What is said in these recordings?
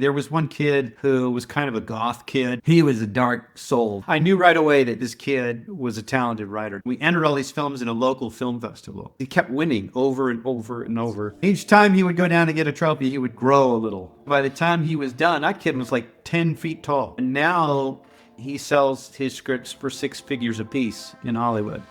There was one kid who was kind of a goth kid. He was a dark soul. I knew right away that this kid was a talented writer. We entered all these films in a local film festival. He kept winning over and over and over. Each time he would go down and get a trophy, he would grow a little. By the time he was done, that kid was like 10 feet tall. And now he sells his scripts for 6 figures apiece in Hollywood.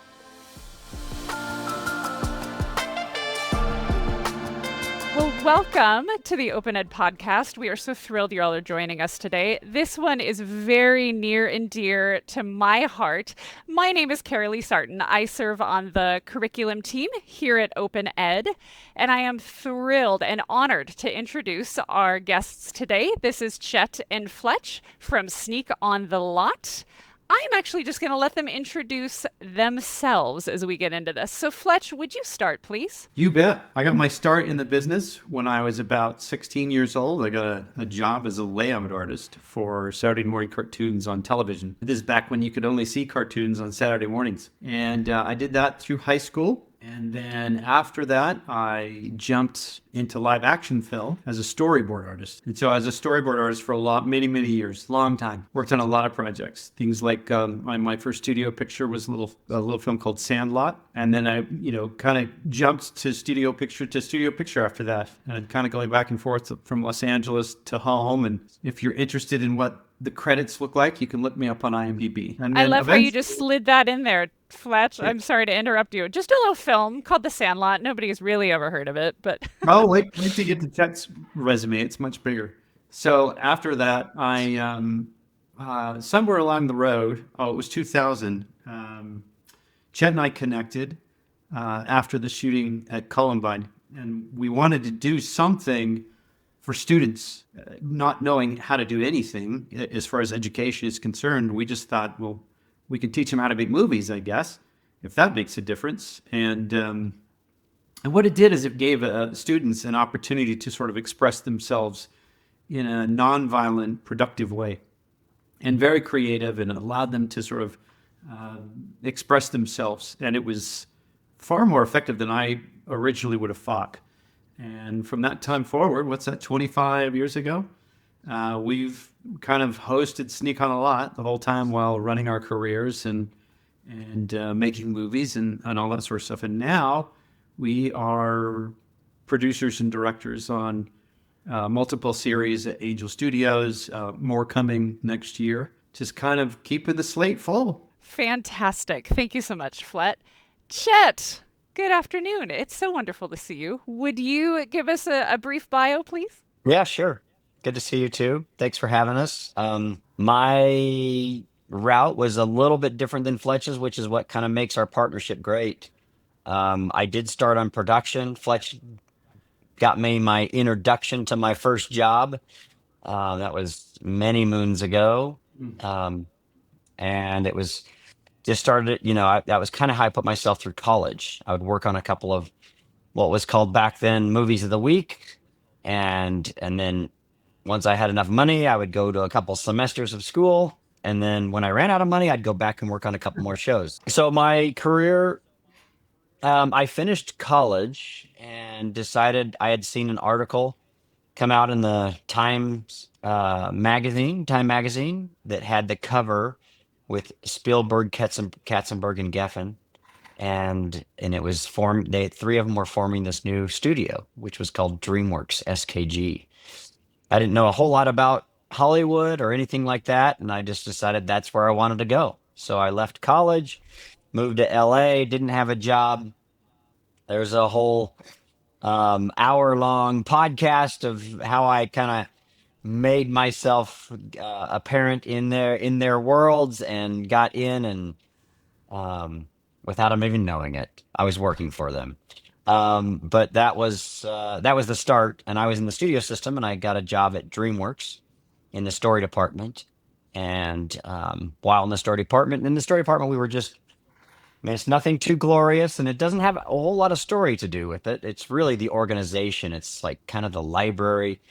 Well, welcome to the OpenEd podcast. We are so thrilled you all are joining us today. This one is very near and dear to my heart. My name is Carolee Sarton. I serve on the curriculum team here at OpenEd, and I am thrilled and honored to introduce our guests today. This is Chet and Fletch from Sneak on the Lot. I'm actually just going to let them introduce themselves as we get into this. So Fletch, would you start, please? You bet. I got my start in the business when I was about 16 years old. I got a job as a layout artist for Saturday morning cartoons on television. This is back when you could only see cartoons on Saturday mornings. And I did that through high school. And then after that, I jumped into live action film as a storyboard artist. And so I was a storyboard artist for many years, long time. Worked on a lot of projects. Things like my first studio picture was a little film called Sandlot. And then I, kind of jumped to studio picture after that. And kind of going back and forth from Los Angeles to home. And if you're interested in what the credits look like, you can look me up on IMDb. And I love how you just slid that in there, Fletch. Yeah. I'm sorry to interrupt you. Just a little film called The Sandlot. Nobody's really ever heard of it, but Oh, wait to get to Chet's resume. It's much bigger. So after that, I somewhere along the road, it was 2000. Chet and I connected after the shooting at Columbine, and we wanted to do something for students, not knowing how to do anything as far as education is concerned. We just thought, well, we could teach them how to make movies, I guess, if that makes a difference. And what it did is it gave students an opportunity to sort of express themselves in a nonviolent, productive way, and very creative, and allowed them to sort of express themselves. And it was far more effective than I originally would have thought. And from that time forward, 25 years ago, we've kind of hosted Sneak on a Lot the whole time while running our careers and making movies and all that sort of stuff. And now we are producers and directors on multiple series at Angel Studios, more coming next year. Just kind of keeping the slate full. fantastic. Thank you so much, Flet. Chet, good afternoon. It's so wonderful to see you. Would you give us a brief bio, please? Yeah, sure. Good to see you too. Thanks for having us. My route was a little bit different than Fletch's, which is what kind of makes our partnership great. I did start on production. Fletch got me my introduction to my first job. That was many moons ago. And it was just started, that was kind of how I put myself through college. I would work on a couple of what was called back then movies of the week. And then once I had enough money, I would go to a couple semesters of school. And then when I ran out of money, I'd go back and work on a couple more shows. So my career, I finished college and decided I had seen an article come out in the Time magazine, that had the cover with Spielberg, Katzenberg, and Geffen. And it was formed. Three of them were forming this new studio, which was called DreamWorks SKG. I didn't know a whole lot about Hollywood or anything like that, and I just decided that's where I wanted to go. So I left college, moved to LA, didn't have a job. There's a whole hour-long podcast of how I kind of made myself apparent in their worlds and got in, and without them even knowing it, I was working for them. But that was the start, and I was in the studio system, and I got a job at DreamWorks in the story department. And while in the story department, we were just, it's nothing too glorious, and it doesn't have a whole lot of story to do with it. It's really the organization. It's like kind of the library,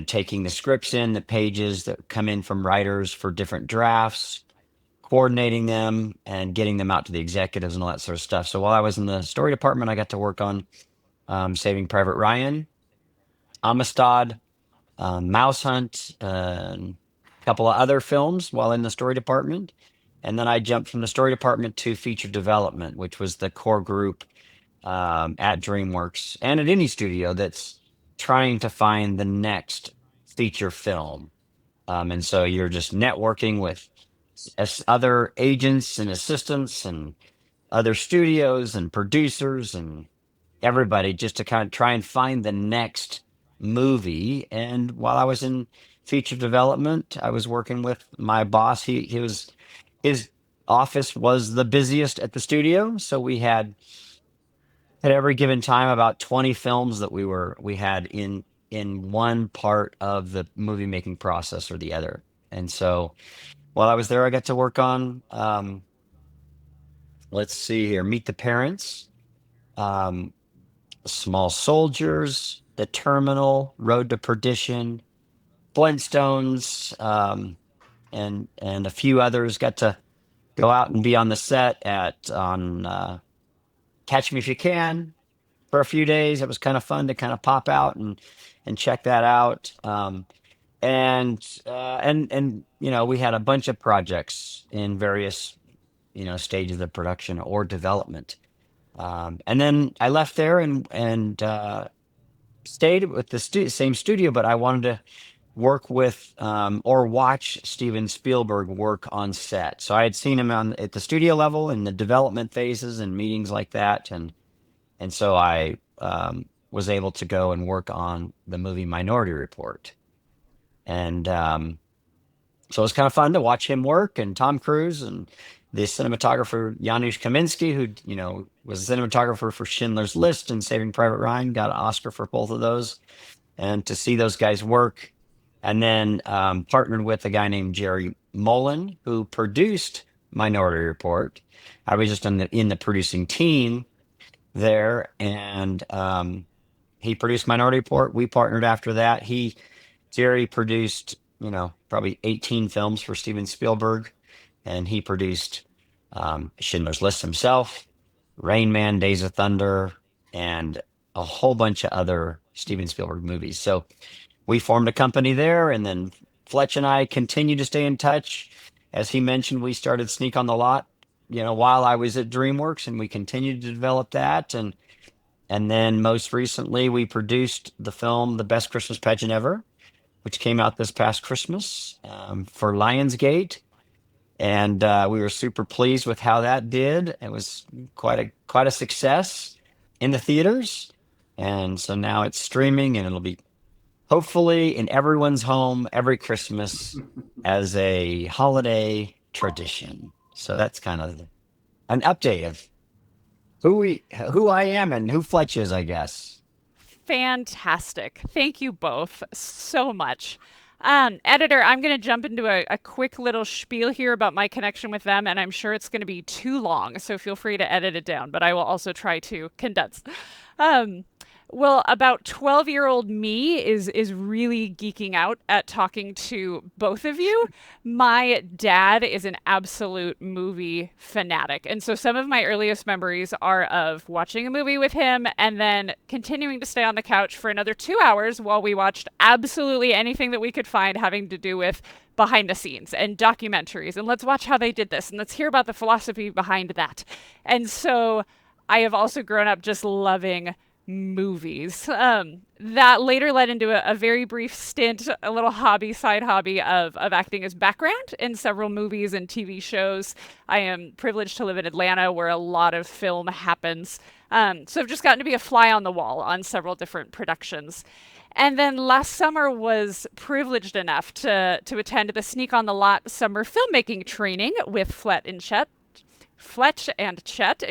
taking the scripts in, the pages that come in from writers for different drafts, coordinating them and getting them out to the executives and all that sort of stuff. So while I was in the story department, I got to work on Saving Private Ryan, Amistad, Mouse Hunt, and a couple of other films while in the story department. And then I jumped from the story department to feature development, which was the core group at DreamWorks and at any studio that's trying to find the next feature film. And so you're just networking with other agents and assistants and other studios and producers and everybody just to kind of try and find the next movie. And while I was in feature development, I was working with my boss. He was his office was the busiest at the studio, so we had at every given time about 20 films that we had in one part of the movie making process or the other. And so while I was there, I got to work on let's see here, Meet the Parents, um, Small Soldiers, The Terminal, Road to Perdition, Flintstones, and a few others. Got to go out and be on the set at on Catch Me If You Can for a few days. It was kind of fun to kind of pop out and check that out. And we had a bunch of projects in various stages of production or development. And then I left there and stayed with the same studio, but I wanted to work with or watch Steven Spielberg work on set. So I had seen him at the studio level in the development phases and meetings like that, and so I was able to go and work on the movie Minority Report, and so it was kind of fun to watch him work, and Tom Cruise and the cinematographer Janusz Kaminski, who was a cinematographer for Schindler's List and Saving Private Ryan, got an Oscar for both of those, and to see those guys work, and then partnered with a guy named Jerry Mullen who produced Minority Report. I was just in the producing team there, and he produced Minority Report. We partnered after that. Jerry produced, probably 18 films for Steven Spielberg, and he produced Schindler's List himself, Rain Man, Days of Thunder, and a whole bunch of other Steven Spielberg movies. So we formed a company there, and then Fletch and I continue to stay in touch. As he mentioned, we started Sneak on the Lot, while I was at DreamWorks, and we continued to develop that. And then most recently, we produced the film The Best Christmas Pageant Ever, which came out this past Christmas for Lionsgate. And we were super pleased with how that did. It was quite a success in the theaters. And so now it's streaming, and it'll be hopefully in everyone's home every Christmas as a holiday tradition. So that's kind of an update of who I am and who Fletch is, I guess. Fantastic. Thank you both so much. Editor, I'm going to jump into a quick little spiel here about my connection with them, and I'm sure it's going to be too long, so feel free to edit it down, but I will also try to condense. Well, about 12-year-old me is really geeking out at talking to both of you. My dad is an absolute movie fanatic. And so some of my earliest memories are of watching a movie with him and then continuing to stay on the couch for another 2 hours while we watched absolutely anything that we could find having to do with behind the scenes and documentaries. And let's watch how they did this. And let's hear about the philosophy behind that. And so I have also grown up just loving movies. That later led into a very brief stint, a little side hobby of acting as background in several movies and TV shows. I am privileged to live in Atlanta, where a lot of film happens. So I've just gotten to be a fly on the wall on several different productions. And then last summer was privileged enough to attend the Sneak on the Lot summer filmmaking training with Fletch and Chet,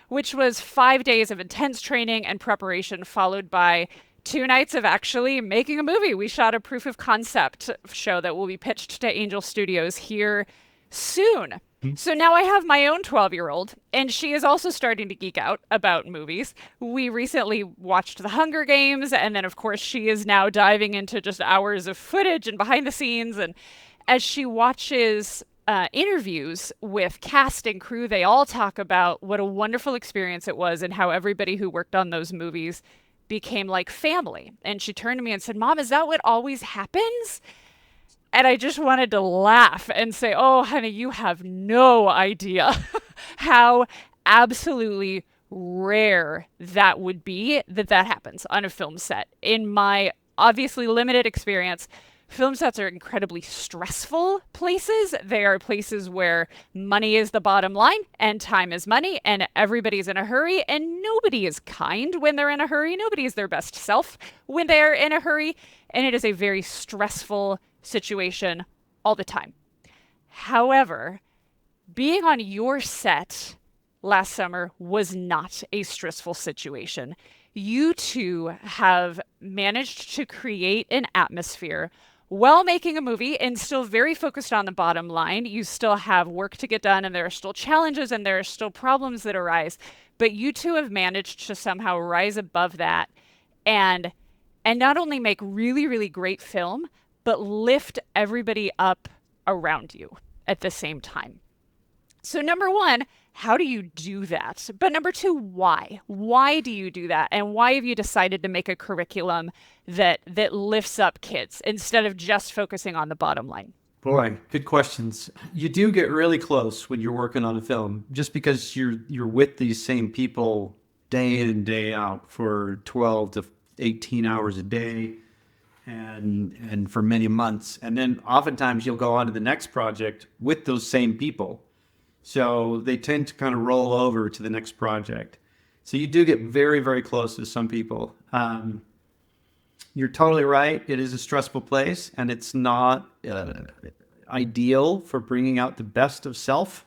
which was 5 days of intense training and preparation, followed by 2 nights of actually making a movie. We shot a proof of concept show that will be pitched to Angel Studios here soon. So now I have my own 12-year-old, and she is also starting to geek out about movies. We recently watched The Hunger Games, and then, of course, she is now diving into just hours of footage and behind the scenes. And as she watches interviews with cast and crew, they all talk about what a wonderful experience it was and how everybody who worked on those movies became like family. And she turned to me and said, Mom, is that what always happens? And I just wanted to laugh and say, oh, honey, you have no idea how absolutely rare that would be that happens on a film set. In my obviously limited experience, film sets are incredibly stressful places. They are places where money is the bottom line and time is money, and everybody's in a hurry, and nobody is kind when they're in a hurry. Nobody is their best self when they're in a hurry, and it is a very stressful situation all the time. However, being on your set last summer was not a stressful situation. You two have managed to create an atmosphere while making a movie and still very focused on the bottom line. You still have work to get done, and there are still challenges and there are still problems that arise, but you two have managed to somehow rise above that and not only make really, really great film, but lift everybody up around you at the same time. So number one, how do you do that? But number two, why? Why do you do that? And why have you decided to make a curriculum that lifts up kids instead of just focusing on the bottom line? Boy, good questions. You do get really close when you're working on a film, just because you're with these same people day in and day out for 12 to 18 hours a day and for many months. And then oftentimes you'll go on to the next project with those same people. So they tend to kind of roll over to the next project. So you do get very, very close to some people. You're totally right. It is a stressful place, and it's not ideal for bringing out the best of self.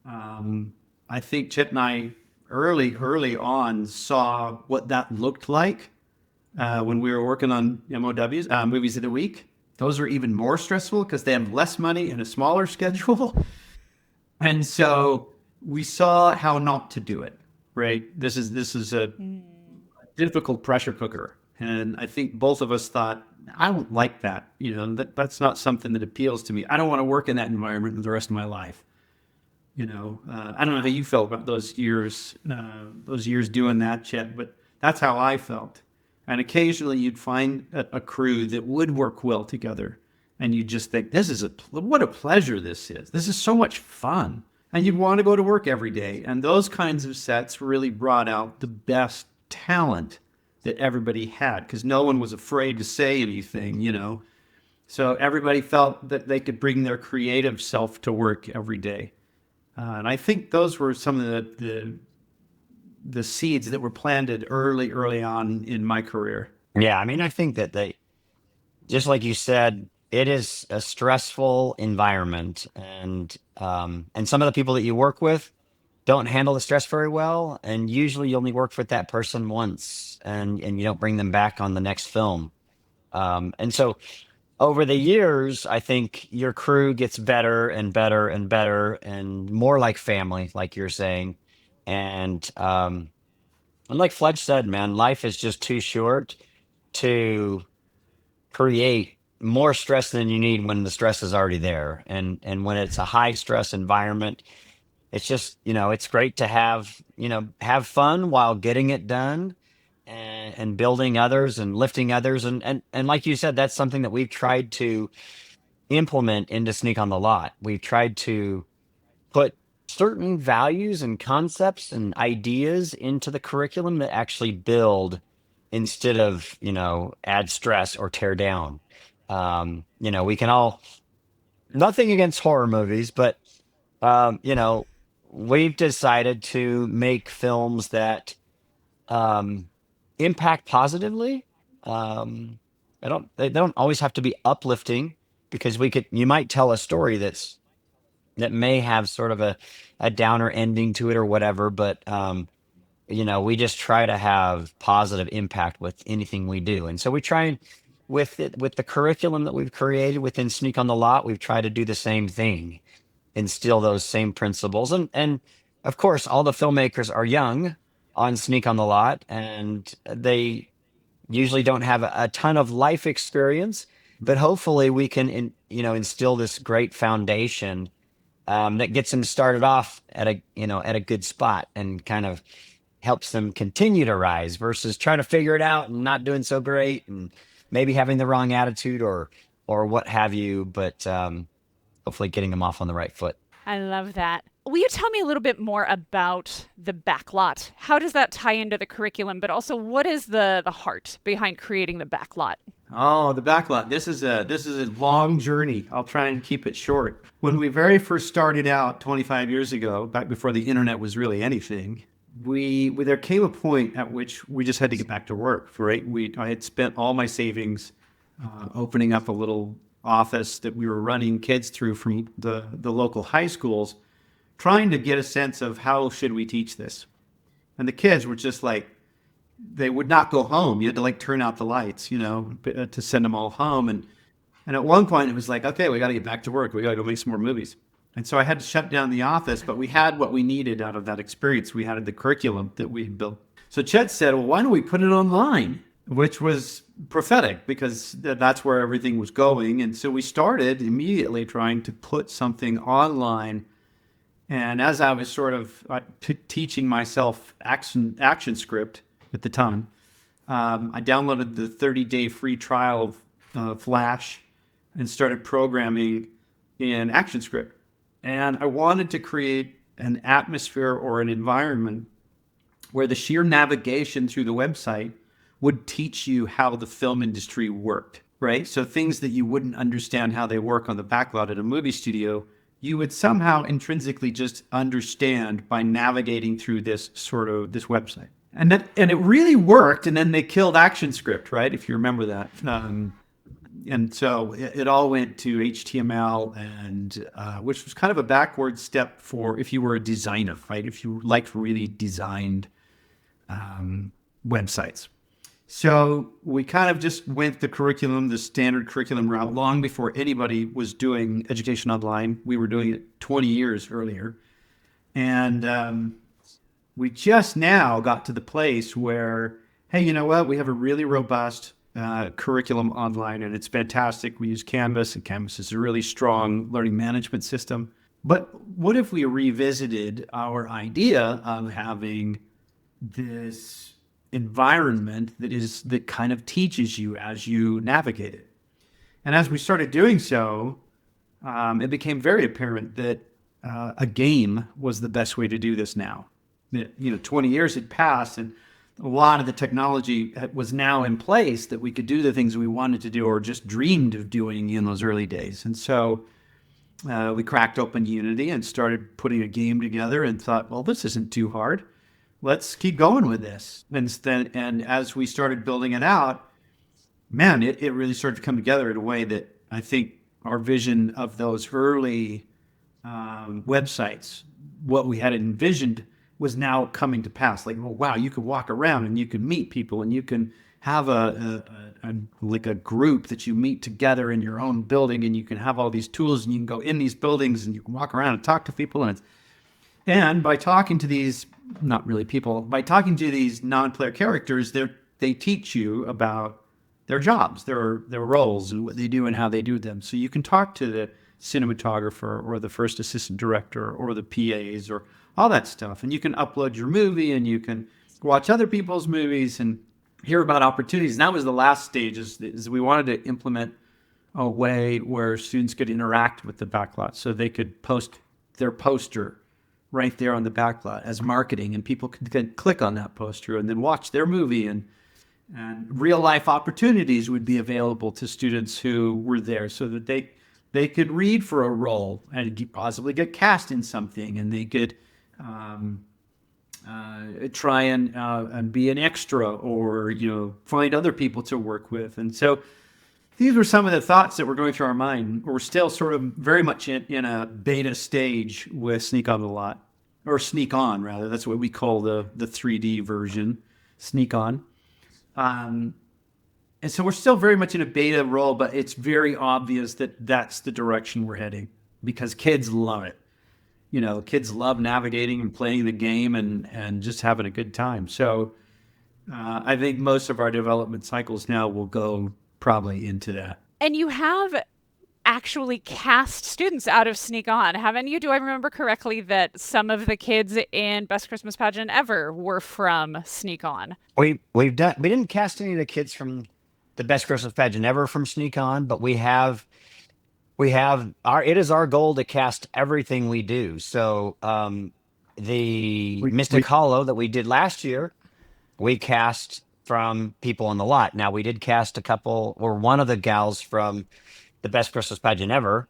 I think Chet and I early on saw what that looked like when we were working on MOWs, movies of the week. Those are even more stressful because they have less money and a smaller schedule. And so we saw how not to do it, right? This is a difficult pressure cooker. And I think both of us thought, I don't like that. That's not something that appeals to me. I don't want to work in that environment the rest of my life. I don't know how you felt about those years doing that, Chet, but that's how I felt. And occasionally you'd find a crew that would work well together. And you just think, what a pleasure this is. This is so much fun. And you'd want to go to work every day. And those kinds of sets really brought out the best talent that everybody had, because no one was afraid to say anything, So everybody felt that they could bring their creative self to work every day. And I think those were some of the seeds that were planted early on in my career. Yeah, I mean, I think that just like you said, it is a stressful environment, and some of the people that you work with don't handle the stress very well, and usually you only work with that person once, and you don't bring them back on the next film. And so over the years, I think your crew gets better and better and better and more like family, like you're saying. And like Fletch said, man, life is just too short to create more stress than you need when the stress is already there. And when it's a high stress environment, it's just, it's great to have fun while getting it done, and building others and lifting others. And like you said, that's something that we've tried to implement into Sneak on the Lot. We've tried to put certain values and concepts and ideas into the curriculum that actually build instead of, add stress or tear down. We can all, nothing against horror movies, but, we've decided to make films that impact positively. They don't always have to be uplifting, because you might tell a story that may have sort of a downer ending to it or whatever, but we just try to have positive impact with anything we do. And so we try, with the curriculum that we've created within Sneak on the Lot, we've tried to do the same thing, instill those same principles. And of course, all the filmmakers are young on Sneak on the Lot, and they usually don't have a ton of life experience, but hopefully we can instill this great foundation that gets them started off at a good spot, and kind of helps them continue to rise versus trying to figure it out and not doing so great and maybe having the wrong attitude or what have you, but hopefully getting them off on the right foot. I love that. Will you tell me a little bit more about the backlot? How does that tie into the curriculum, but also what is the heart behind creating the backlot? Oh, the backlot. This is a long journey. I'll try and keep it short. When we very first started out 25 years ago, back before the internet was really anything, there came a point at which we just had to get back to work, right? I had spent all my savings opening up a little office that we were running kids through from the local high schools, trying to get a sense of how should we teach this. And the kids were just like, they would not go home. You had to like turn out the lights, to send them all home. And at one point it was like, okay, we got to get back to work. We got to go make some more movies. And so I had to shut down the office, but we had what we needed out of that experience. We had the curriculum that we had built. So Chet said, well, why don't we put it online? Which was prophetic because that's where everything was going. And so we started immediately trying to put something online. And as I was sort of teaching myself action script at the time, I downloaded the 30-day free trial of Flash and started programming in ActionScript. And I wanted to create an atmosphere or an environment where the sheer navigation through the website would teach you how the film industry worked, right? So things that you wouldn't understand how they work on the backlot at a movie studio, you would somehow intrinsically just understand by navigating through this website. And it really worked. And then they killed ActionScript, right? If you remember that. And so it all went to HTML, and which was kind of a backward step for if you were a designer, right? If you liked really designed websites. So we kind of just went the standard curriculum route long before anybody was doing education online. We were doing it 20 years earlier. And we just now got to the place where, hey, you know what? We have a really robust curriculum online, and it's fantastic. We use Canvas, and Canvas is a really strong learning management system. But what if we revisited our idea of having this environment that kind of teaches you as you navigate it? And as we started doing so, it became very apparent that a game was the best way to do this now. 20 years had passed, and a lot of the technology was now in place that we could do the things we wanted to do or just dreamed of doing in those early days. And so we cracked open Unity and started putting a game together and thought, well, this isn't too hard. Let's keep going with this. And as we started building it out, man, it really started to come together in a way that I think our vision of those early websites, what we had envisioned, was now coming to pass. Like, well, wow, you could walk around and you can meet people and you can have a group that you meet together in your own building, and you can have all these tools and you can go in these buildings and you can walk around and talk to people. And by talking to these, not really people, by talking to these non-player characters, they teach you about their jobs, their roles and what they do and how they do them. So you can talk to the cinematographer or the first assistant director or the PAs or all that stuff. And you can upload your movie and you can watch other people's movies and hear about opportunities. And that was the last stage is we wanted to implement a way where students could interact with the backlot so they could post their poster right there on the backlot as marketing, and people could click on that poster and then watch their movie, and real life opportunities would be available to students who were there so that they could read for a role and possibly get cast in something, and they could try and be an extra or find other people to work with. And so these were some of the thoughts that were going through our mind. We're still sort of very much in a beta stage with Sneak On the Lot, or Sneak On rather. That's what we call the 3D version, Sneak On. And so we're still very much in a beta role, but it's very obvious that that's the direction we're heading because kids love it. Kids love navigating and playing the game and just having a good time. So I think most of our development cycles now will go probably into that. And you have actually cast students out of Sneak On, haven't you? Do I remember correctly that some of the kids in Best Christmas Pageant Ever were from Sneak On? We didn't cast any of the kids from the Best Christmas Pageant Ever from Sneak On, but we have our it is our goal to cast everything we do. So the We Mystic Hollow that we did last year, we cast from people on the lot. Now we did cast a couple, or one of the gals from the Best Christmas Pageant Ever,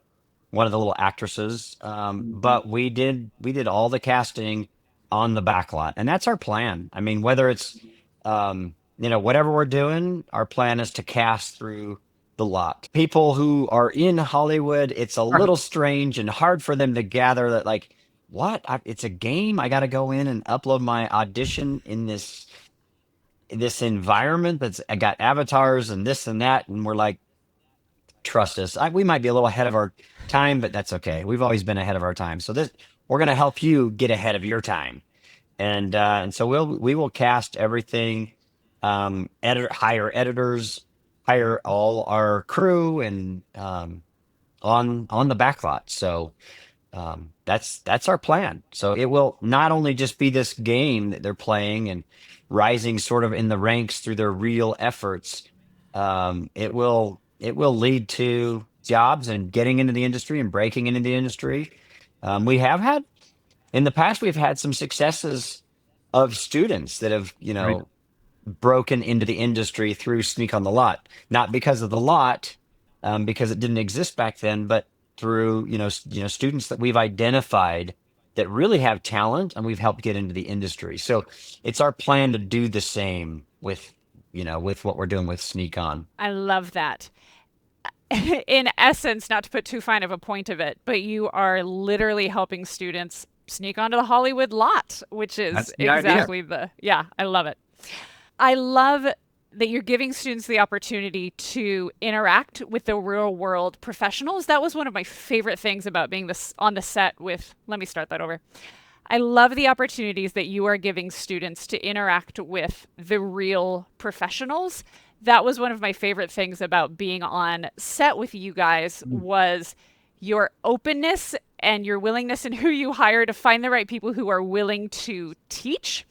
one of the little actresses. But we did all the casting on the backlot, and that's our plan. I mean, whether it's whatever we're doing, our plan is to cast through the lot. People who are in Hollywood, it's a little strange and hard for them to gather that, like, what? It's a game. I got to go in and upload my audition in this environment that's I got avatars and this and that, and we're like, trust us. We might be a little ahead of our time, but that's okay. We've always been ahead of our time. So we're going to help you get ahead of your time, and so we will cast everything, hire editors, hire all our crew, and on the backlot. So that's our plan. So it will not only just be this game that they're playing and rising sort of in the ranks through their real efforts. It will lead to jobs and getting into the industry and breaking into the industry. We have had in the past, we've had some successes of students that have, Right. broken into the industry through Sneak on the Lot, not because of the lot, because it didn't exist back then, but through, students that we've identified that really have talent and we've helped get into the industry. So it's our plan to do the same with what we're doing with Sneak On. I love that. In essence, not to put too fine of a point of it, but you are literally helping students sneak onto the Hollywood lot, which is That's the idea. exactly yeah, I love it. I love that you're giving students the opportunity to interact with the real world professionals. That was one of my favorite things about being on the set with, let me start that over. I love the opportunities that you are giving students to interact with the real professionals. That was one of my favorite things about being on set with you guys was your openness and your willingness and who you hire to find the right people who are willing to teach.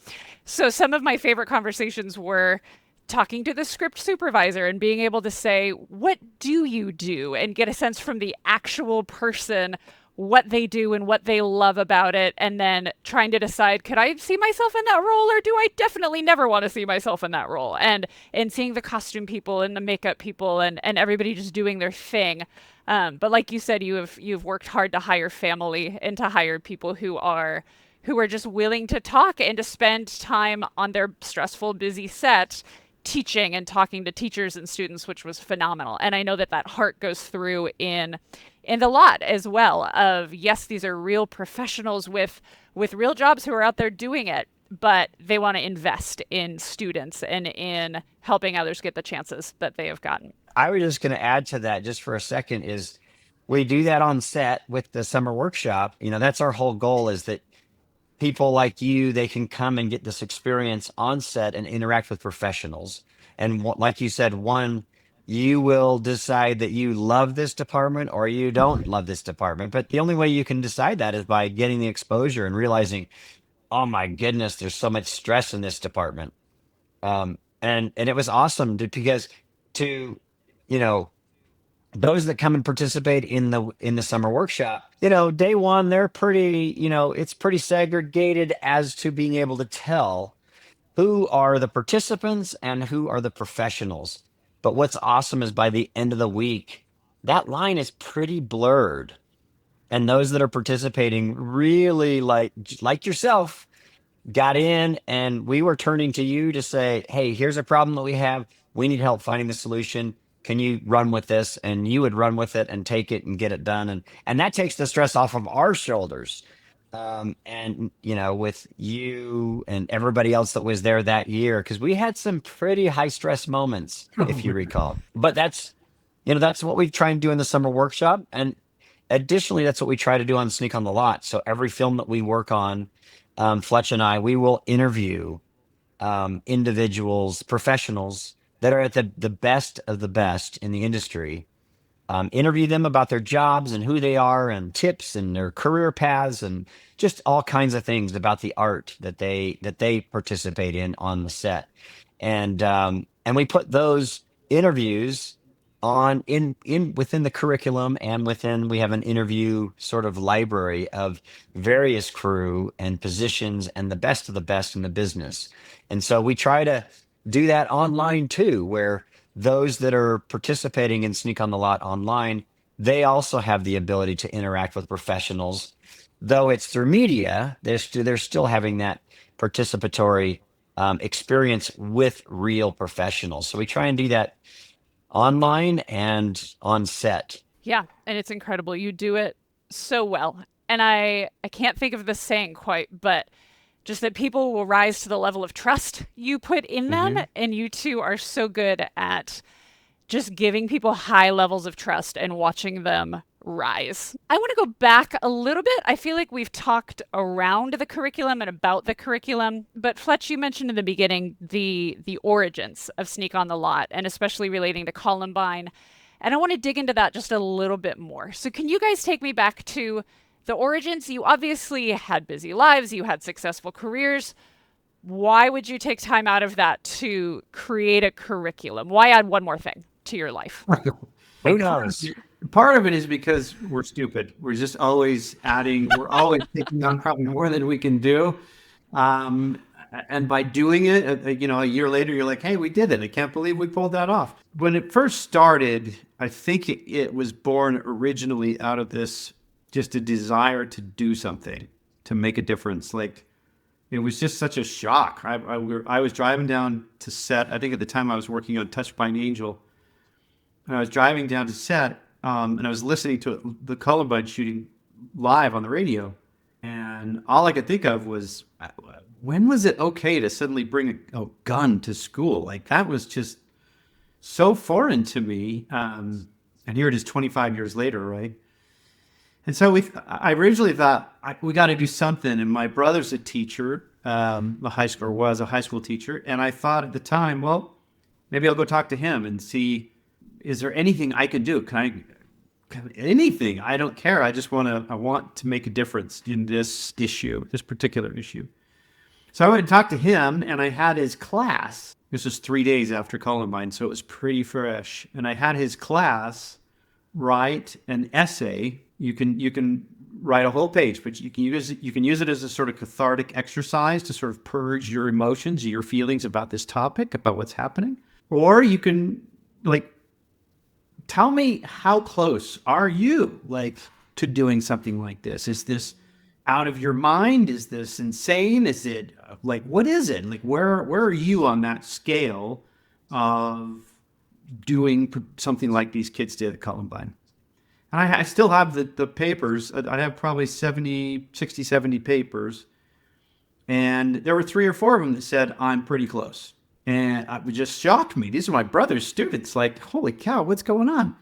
So some of my favorite conversations were talking to the script supervisor and being able to say, what do you do? And get a sense from the actual person what they do and what they love about it, and then trying to decide, could I see myself in that role, or do I definitely never want to see myself in that role? And seeing the costume people and the makeup people and everybody just doing their thing. But like you said, you've worked hard to hire family and to hire people who are just willing to talk and to spend time on their stressful, busy set teaching and talking to teachers and students, which was phenomenal. And I know that heart goes through in the lot as well of, yes, these are real professionals with real jobs who are out there doing it, but they want to invest in students and in helping others get the chances that they have gotten. I was just going to add to that just for a second is we do that on set with the summer workshop. That's our whole goal, is that people like you, they can come and get this experience on set and interact with professionals. And like you said, you will decide that you love this department or you don't love this department. But the only way you can decide that is by getting the exposure and realizing, oh my goodness, there's so much stress in this department. And it was awesome because to, those that come and participate in the summer workshop, day one, they're pretty, it's pretty segregated as to being able to tell who are the participants and who are the professionals. But what's awesome is by the end of the week, that line is pretty blurred. And those that are participating really like yourself got in, and we were turning to you to say, hey, here's a problem that we have. We need help finding the solution. Can you run with this? And you would run with it and take it and get it done. And that takes the stress off of our shoulders. And with you and everybody else that was there that year, because we had some pretty high stress moments, if you recall. But that's what we try and do in the summer workshop. And additionally, that's what we try to do on Sneak on the Lot. So every film that we work on, Fletcher and I, we will interview individuals, professionals that are at the best of the best in the industry, interview them about their jobs and who they are and tips and their career paths and just all kinds of things about the art that they participate in on the set. And we put those interviews on in within the curriculum, and within we have an interview sort of library of various crew and positions and the best of the best in the business. And so we try to do that online too, where those that are participating in Sneak on the Lot online, they also have the ability to interact with professionals. Though it's through media, they're still having that participatory experience with real professionals. So we try and do that online and on set. Yeah, and it's incredible. You do it so well. And I can't think of the saying quite, but just that people will rise to the level of trust you put in them. And you two are so good at just giving people high levels of trust and watching them rise. I want to go back a little bit. I feel like we've talked around the curriculum and about the curriculum, but Fletch, you mentioned in the beginning the origins of Sneak on the Lot, and especially relating to Columbine. And I want to dig into that just a little bit more. So can you guys take me back to the origins? You obviously had busy lives, you had successful careers. Why would you take time out of that to create a curriculum? Why add one more thing to your life? Who knows? Part of it is because we're stupid. We're just always adding, we're always taking on probably more than we can do. And by doing it, a year later, you're like, hey, we did it. I can't believe we pulled that off. When it first started, I think it was born originally out of this, just a desire to do something, to make a difference. Like, it was just such a shock. I was driving down to set. I think at the time I was working on Touched by an Angel. And I was driving down to set, and I was listening to the Columbine shooting live on the radio. And all I could think of was, when was it okay to suddenly bring a gun to school? Like, that was just so foreign to me. And here it is 25 years later, right? And so I originally thought, we got to do something. And my brother's a teacher, was a high school teacher. And I thought at the time, well, maybe I'll go talk to him and see, is there anything I can do? Anything? I don't care. I want to make a difference in this particular issue. So I went and talked to him, and I had his class. This was 3 days after Columbine, so it was pretty fresh. And I had his class write an essay. You can write a whole page, but you can use it as a sort of cathartic exercise to sort of purge your emotions, your feelings about this topic, about what's happening. Or you can tell me, how close are you to doing something like this? Is this out of your mind? Is this insane? Is it what is it? Where are you on that scale of doing something like these kids did at Columbine? And I still have the papers. I have probably 70 papers. And there were 3 or 4 of them that said, I'm pretty close. And it just shocked me. These are my brother's students. Like, holy cow, what's going on?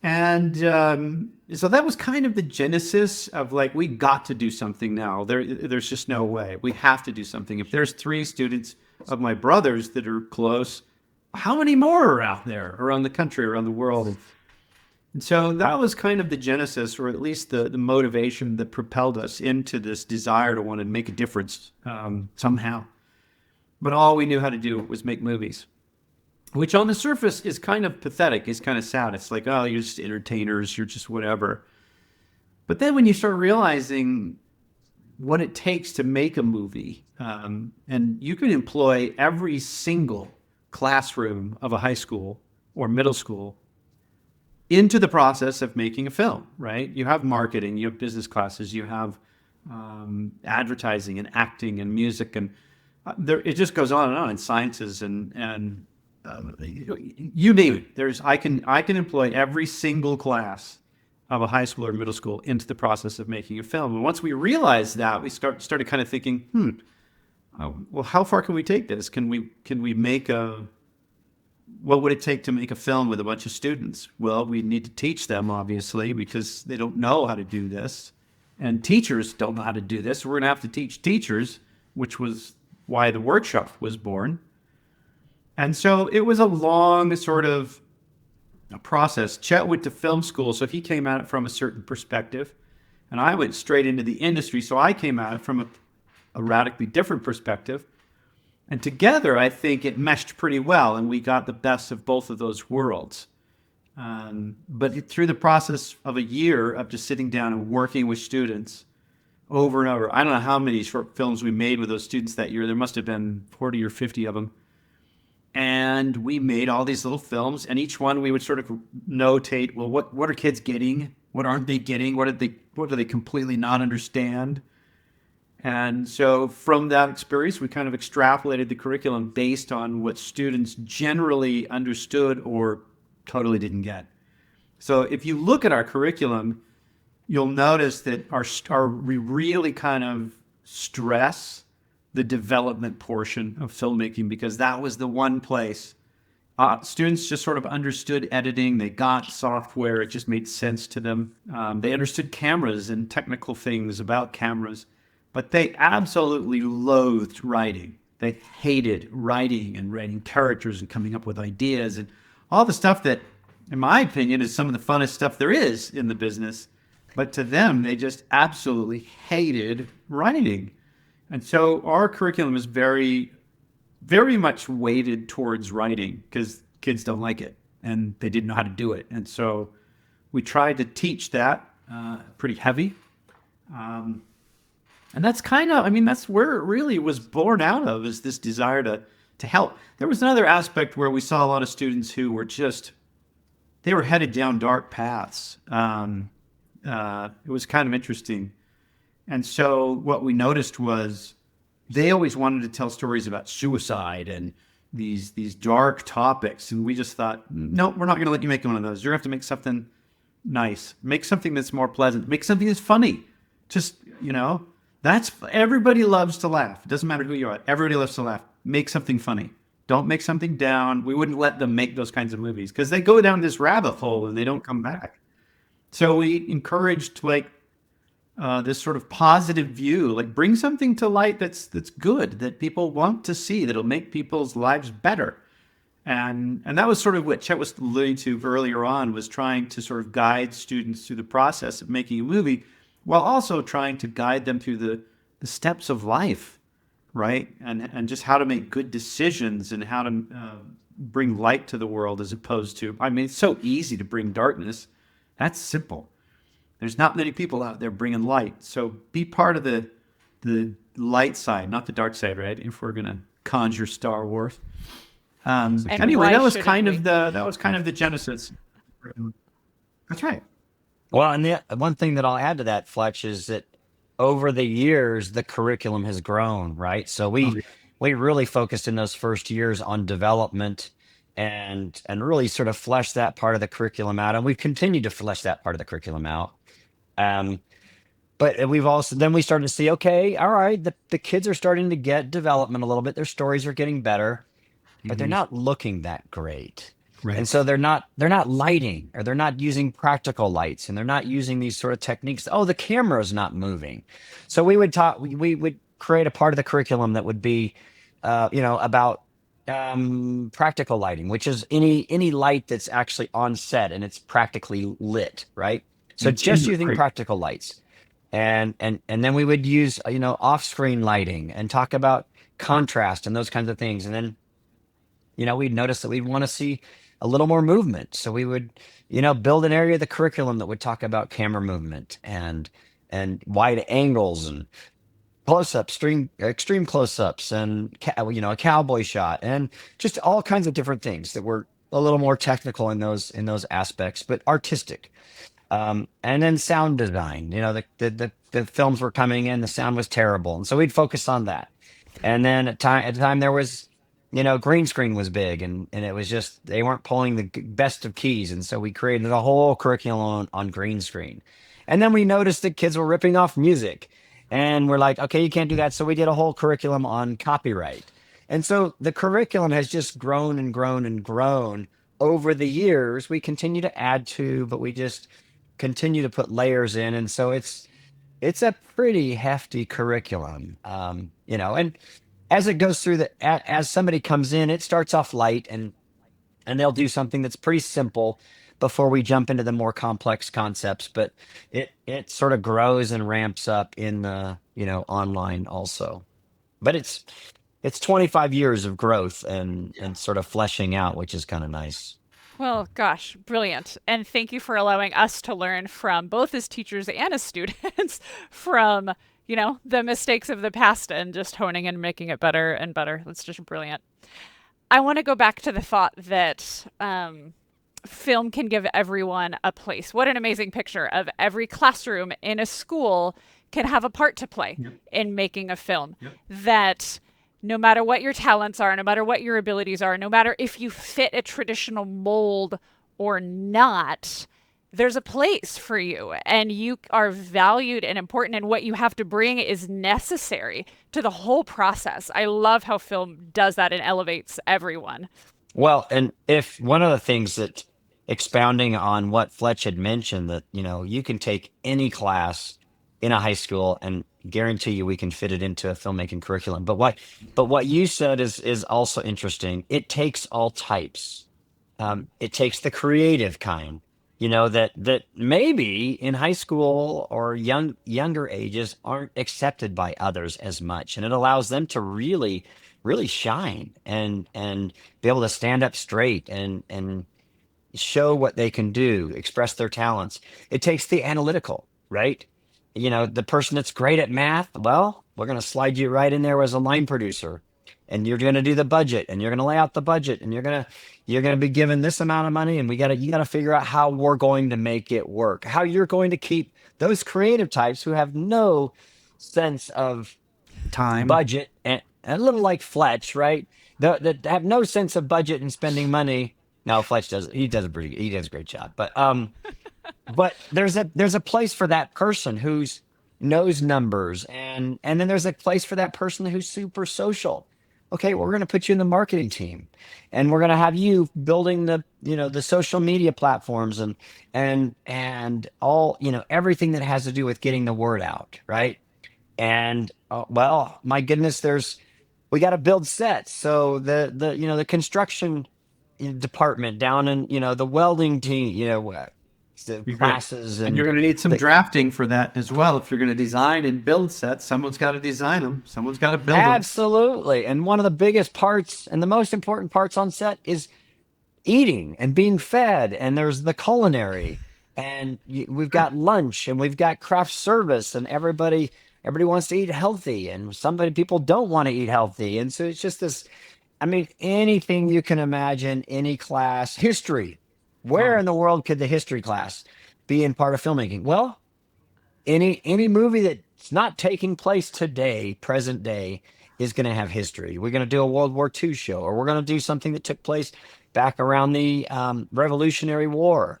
And so that was kind of the genesis of we got to do something now. There's just no way. We have to do something. If there's 3 students of my brothers that are close, how many more are out there around the country, around the world? And so that was kind of the genesis, or at least the motivation that propelled us into this desire to want to make a difference somehow. But all we knew how to do was make movies, which on the surface is kind of pathetic. It's kind of sad. It's like, oh, you're just entertainers. You're just whatever. But then when you start realizing what it takes to make a movie, and you can employ every single classroom of a high school or middle school into the process of making a film, right? You have marketing, you have business classes, you have advertising and acting and music, and it just goes on and on in sciences and you name it. I can employ every single class of a high school or middle school into the process of making a film. And once we realized that, we started kind of thinking, well, how far can we take this? Can we make what would it take to make a film with a bunch of students? Well, we need to teach them, obviously, because they don't know how to do this. And teachers don't know how to do this. We're going to have to teach teachers, which was why the workshop was born. And so it was a long sort of a process. Chet went to film school, so he came at it from a certain perspective, and I went straight into the industry, so I came at it from a radically different perspective. And together, I think it meshed pretty well, and we got the best of both of those worlds. But through the process of a year of just sitting down and working with students over and over, I don't know how many short films we made with those students that year. There must have been 40 or 50 of them. And we made all these little films, and each one we would sort of notate, well, what are kids getting? What aren't they getting? What do they completely not understand? And so from that experience, we kind of extrapolated the curriculum based on what students generally understood or totally didn't get. So if you look at our curriculum, you'll notice that we really kind of stress the development portion of filmmaking, because that was the one place students just sort of understood editing. They got software. It just made sense to them. They understood cameras and technical things about cameras, but they absolutely loathed writing. They hated writing and writing characters and coming up with ideas and all the stuff that, in my opinion, is some of the funnest stuff there is in the business. But to them, they just absolutely hated writing. And so our curriculum is very, very much weighted towards writing because kids don't like it and they didn't know how to do it. And so we tried to teach that pretty heavy. And that's kind of, that's where it really was born out of, is this desire to help. There was another aspect where we saw a lot of students who were they were headed down dark paths. It was kind of interesting. And so what we noticed was they always wanted to tell stories about suicide and these dark topics. And we just thought, no, we're not going to let you make one of those. You're going to have to make something nice. Make something that's more pleasant. Make something that's funny. Just, everybody loves to laugh. It doesn't matter who you are. Everybody loves to laugh. Make something funny. Don't make something down. We wouldn't let them make those kinds of movies because they go down this rabbit hole and they don't come back. So we encouraged this sort of positive view, like bring something to light that's good, that people want to see, that'll make people's lives better. And that was sort of what Chet was alluding to earlier on, was trying to sort of guide students through the process of making a movie while also trying to guide them through the steps of life, right? And just how to make good decisions and how to bring light to the world, as opposed to, it's so easy to bring darkness. That's simple. There's not many people out there bringing light. So be part of the light side, not the dark side, right? If we're going to conjure Star Wars. Anyway, that was kind of the genesis. That's right. Well, and the one thing that I'll add to that, Fletch, is that over the years, the curriculum has grown, right? So we really focused in those first years on development and really sort of flesh that part of the curriculum out. And we've continued to flesh that part of the curriculum out. But we started to see, okay, all right, the kids are starting to get development a little bit. Their stories are getting better, but they're not looking that great. Right. And so they're not lighting, or they're not using practical lights, and they're not using these sort of techniques. Oh, the camera's not moving. So we would create a part of the curriculum that would be, about practical lighting, which is any light that's actually on set and it's practically lit, right? So just using practical lights. And then we would use, off-screen lighting and talk about contrast and those kinds of things. And then, we'd notice that we'd want to see a little more movement. So we would, build an area of the curriculum that would talk about camera movement and wide angles and close-ups, extreme close-ups, and a cowboy shot, and just all kinds of different things that were a little more technical in those aspects, but artistic. And then sound design. The films were coming in, the sound was terrible, and so we'd focus on that. And then at the time there was, green screen was big, and it was just they weren't pulling the best of keys, and so we created a whole curriculum on green screen. And then we noticed that kids were ripping off music. And we're like, okay, you can't do that. So we did a whole curriculum on copyright. And so the curriculum has just grown and grown and grown over the years. We continue to add to, but we just continue to put layers in. And so it's a pretty hefty curriculum, and as it goes through as somebody comes in, it starts off light and and they'll do something that's pretty simple before we jump into the more complex concepts. But it sort of grows and ramps up in the online also. But it's 25 years of growth and sort of fleshing out, which is kind of nice. Well, gosh, brilliant. And thank you for allowing us to learn from both as teachers and as students from, the mistakes of the past and just honing and making it better and better. That's just brilliant. I want to go back to the thought that film can give everyone a place. What an amazing picture of every classroom in a school can have a part to play in making a film. That no matter what your talents are, no matter what your abilities are, no matter if you fit a traditional mold or not, there's a place for you and you are valued and important, and what you have to bring is necessary to the whole process. I love how film does that and elevates everyone. Well, and if one of the things that, expounding on what Fletch had mentioned, that you can take any class in a high school and guarantee you we can fit it into a filmmaking curriculum. But what you said is also interesting. It takes all types. It takes the creative kind, that maybe in high school or younger ages aren't accepted by others as much, and it allows them to really really shine and be able to stand up straight and show what they can do, express their talents. It takes the analytical, right? The person that's great at math, well, we're going to slide you right in there as a line producer, and you're going to do the budget, and you're going to lay out the budget, and you're going to be given this amount of money, and you got to figure out how we're going to make it work, how you're going to keep those creative types who have no sense of Time. budget, and a little like Fletch, right? That have no sense of budget and spending money. No, Fletch does. He does a great job. But there's a place for that person who's knows numbers, and then there's a place for that person who's super social. Okay, we're going to put you in the marketing team, and we're going to have you building the social media platforms and all everything that has to do with getting the word out, right? And well, my goodness, we got to build sets. So the construction department down in the welding team, the classes, and you're going to need some drafting for that as well. If you're going to design and build sets, someone's got to design them. Someone's got to build them. Absolutely. And one of the biggest parts and the most important parts on set is eating and being fed. And there's the culinary, and we've got lunch, and we've got craft service, and everybody wants to eat healthy, and people don't want to eat healthy. And so it's just this, I mean, anything you can imagine, any class, history. Where in the world could the history class be in part of filmmaking? Well, any movie that's not taking place today, present day, is going to have history. We're going to do a World War II show, or we're going to do something that took place back around the Revolutionary War,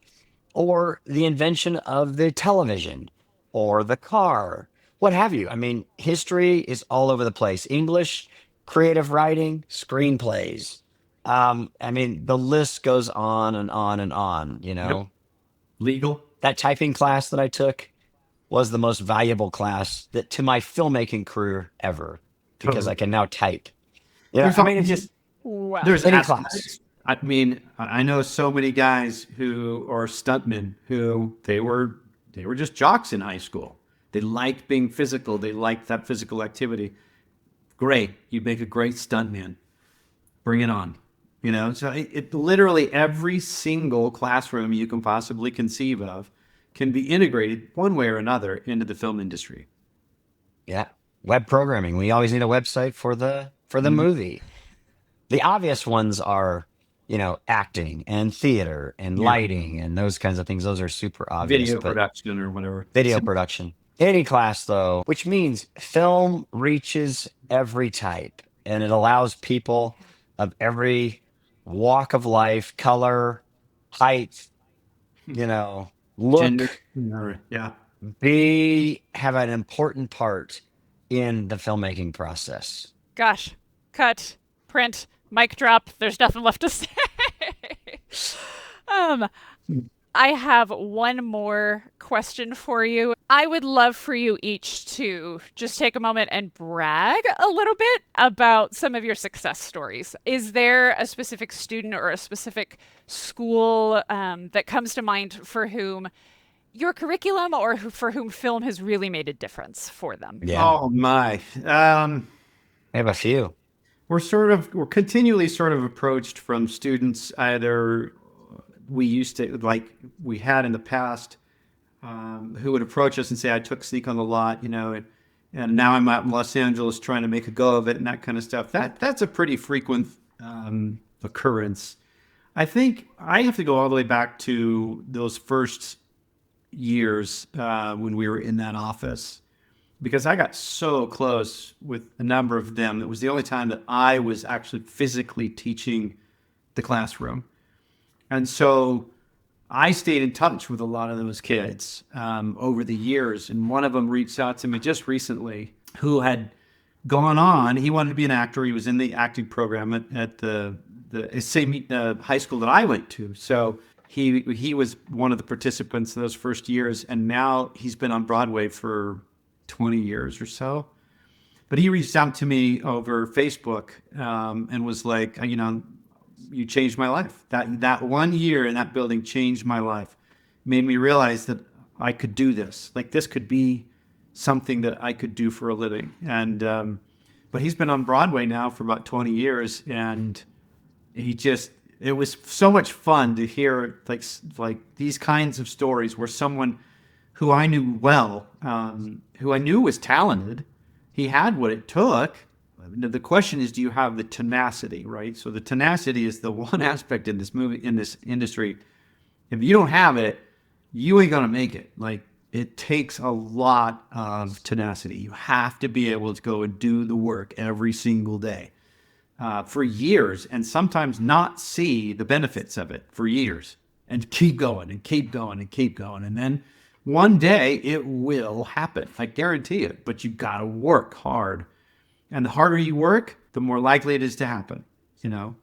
or the invention of the television, or the car, what have you. I mean, history is all over the place. English, creative writing, screenplays. I mean, the list goes on and on and on, Yep. Legal. That typing class that I took was the most valuable class to my filmmaking career ever, because Totally. I can now type. There's I mean, it's just Wow. There's any aspects. class. I mean, I know so many guys who are stuntmen who they were just jocks in high school. They liked being physical. They liked that physical activity. Great. You make a great stuntman. Bring it on. So it literally every single classroom you can possibly conceive of can be integrated one way or another into the film industry. Yeah. Web programming. We always need a website for the movie. The obvious ones are, acting and theater and Yeah. lighting and those kinds of things. Those are super obvious. Video but production or whatever. video production. Any class, though, which means film reaches every type, and it allows people of every walk of life, color, height, look, Gender. Yeah. have an important part in the filmmaking process. Gosh, cut, print, mic drop. There's nothing left to say. um, I have one more question for you. I would love for you each to just take a moment and brag a little bit about some of your success stories. Is there a specific student or a specific school that comes to mind for whom your curriculum or for whom film has really made a difference for them? Yeah, Oh my. we have a few. We're continually sort of approached from students either we used to like we had in the past who would approach us and say, I took Sneak on the Lot, and now I'm out in Los Angeles trying to make a go of it and that kind of stuff. That's a pretty frequent occurrence. I think I have to go all the way back to those first years when we were in that office because I got so close with a number of them. It was the only time that I was actually physically teaching the classroom. And so I stayed in touch with a lot of those kids over the years. And one of them reached out to me just recently who had gone on. He wanted to be an actor. He was in the acting program at the same high school that I went to. So he was one of the participants in those first years. And now he's been on Broadway for 20 years or so. But he reached out to me over Facebook and was like, you changed my life. That 1 year in that building changed my life. Made me realize that I could do this. Like this could be something that I could do for a living. And but he's been on Broadway now for about 20 years, and it was so much fun to hear like these kinds of stories where someone who I knew well, who I knew was talented, he had what it took. The question is, do you have the tenacity, right? So the tenacity is the one aspect in this industry. If you don't have it, you ain't gonna make it. Like it takes a lot of tenacity. You have to be able to go and do the work every single day for years, and sometimes not see the benefits of it for years, and keep going and keep going and keep going, and then one day it will happen. I guarantee it. But you gotta work hard. And the harder you work, the more likely it is to happen,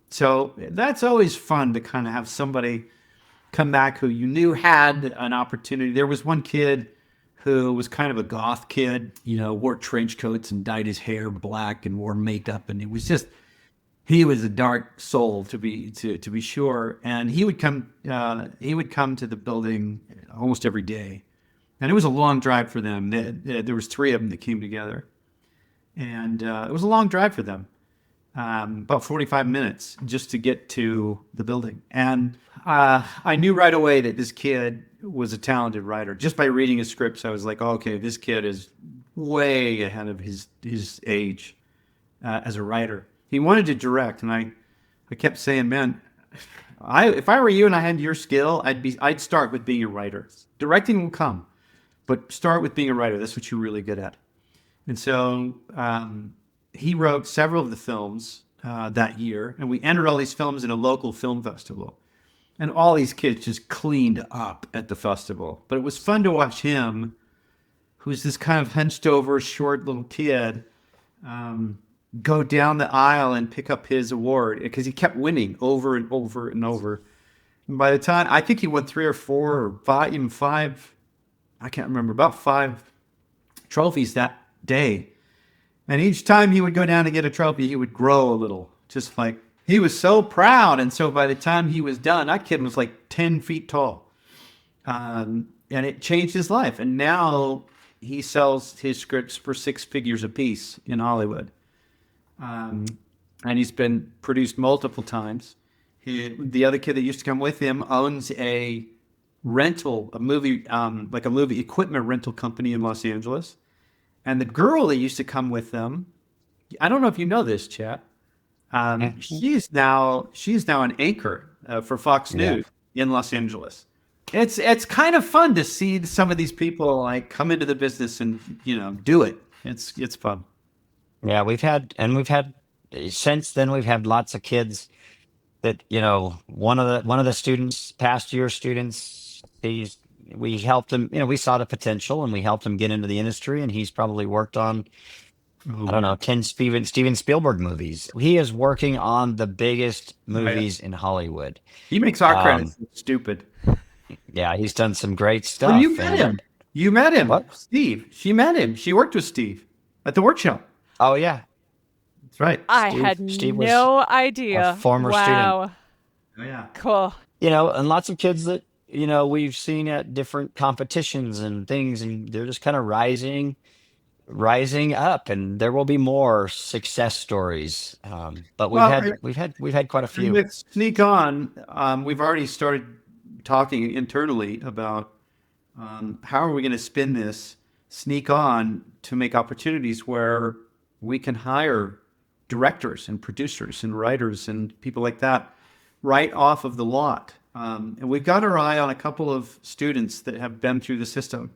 So that's always fun to kind of have somebody come back who you knew had an opportunity. There was one kid who was kind of a goth kid, wore trench coats and dyed his hair black and wore makeup. And he was a dark soul to be sure. And he would come to the building almost every day. And it was a long drive for them. There was 3 of them that came together. And it was a long drive for them, about 45 minutes just to get to the building. And I knew right away that this kid was a talented writer. Just by reading his scripts, I was like, oh, okay, this kid is way ahead of his age as a writer. He wanted to direct, and I kept saying, man, if I were you and I had your skill, I'd start with being a writer. Directing will come, but start with being a writer. That's what you're really good at. And so he wrote several of the films that year, and we entered all these films in a local film festival. And all these kids just cleaned up at the festival. But it was fun to watch him, who's this kind of hunched over, short little kid, go down the aisle and pick up his award because he kept winning over and over and over. And by the time, I think he won 3 or 4 or 5, even 5, I can't remember, about 5 trophies that day. And each time he would go down to get a trophy, he would grow a little, just like he was so proud. And so by the time he was done, that kid was like 10 feet tall. And it changed his life. And now he sells his scripts for 6 figures a piece in Hollywood. And he's been produced multiple times. The other kid that used to come with him owns a movie equipment rental company in Los Angeles. And the girl that used to come with them, I don't know if you know this, Chet. She's now an anchor for Fox News in Los Angeles. It's kind of fun to see some of these people like come into the business and do it. It's fun. Yeah, since then we've had lots of kids that one of the students, past year students, we helped him, we saw the potential and we helped him get into the industry, and he's probably worked on, I don't know, 10 Steven Spielberg movies. He is working on the biggest movies in Hollywood. He makes our credits look stupid. Yeah, he's done some great Well, stuff. And You met him, what? Steve. She met him. She worked with Steve at the workshop. Oh yeah, That's right. I had Steve was no a idea. former student. Wow. Oh, yeah. Cool. And lots of kids that we've seen at different competitions and things, and they're just kind of rising up, and there will be more success stories. But we've Well, had we've had quite a and few. with Sneak On, we've already started talking internally about how are we going to spin this Sneak On to make opportunities where we can hire directors and producers and writers and people like that right off of the lot. And we've got our eye on a couple of students that have been through the system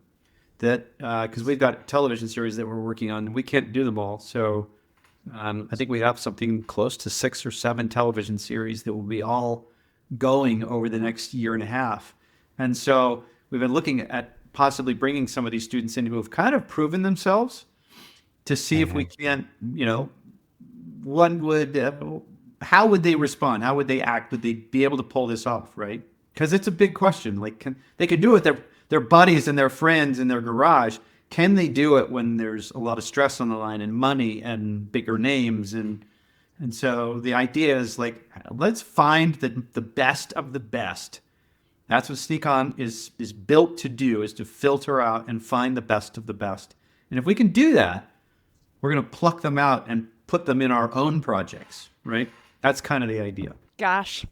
that because we've got television series that we're working on, we can't do them all. So I think we have something close to 6 or 7 television series that will be all going over the next year and a half. And so we've been looking at possibly bringing some of these students in who have kind of proven themselves to see if we can, one would, how would they respond? How would they act? Would they be able to pull this off, right? Because it's a big question. Like, they could do it with their buddies and their friends in their garage. Can they do it when there's a lot of stress on the line and money and bigger names? And so the idea is like, let's find the best of the best. That's what Sneak On is built to do, is to filter out and find the best of the best. And if we can do that, we're going to pluck them out and put them in our own projects, right? That's kind of the idea. Gosh,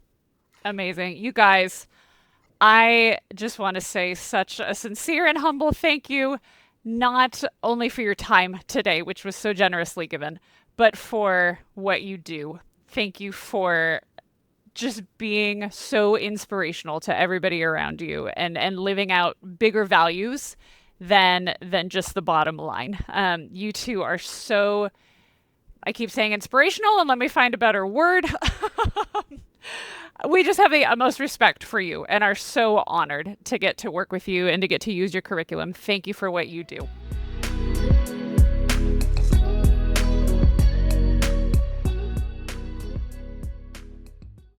amazing. You guys, I just want to say such a sincere and humble thank you, not only for your time today, which was so generously given, but for what you do. Thank you for just being so inspirational to everybody around you and living out bigger values than just the bottom line. You two are so, I keep saying inspirational, and let me find a better word. We just have the utmost respect for you and are so honored to get to work with you and to get to use your curriculum. Thank you for what you do.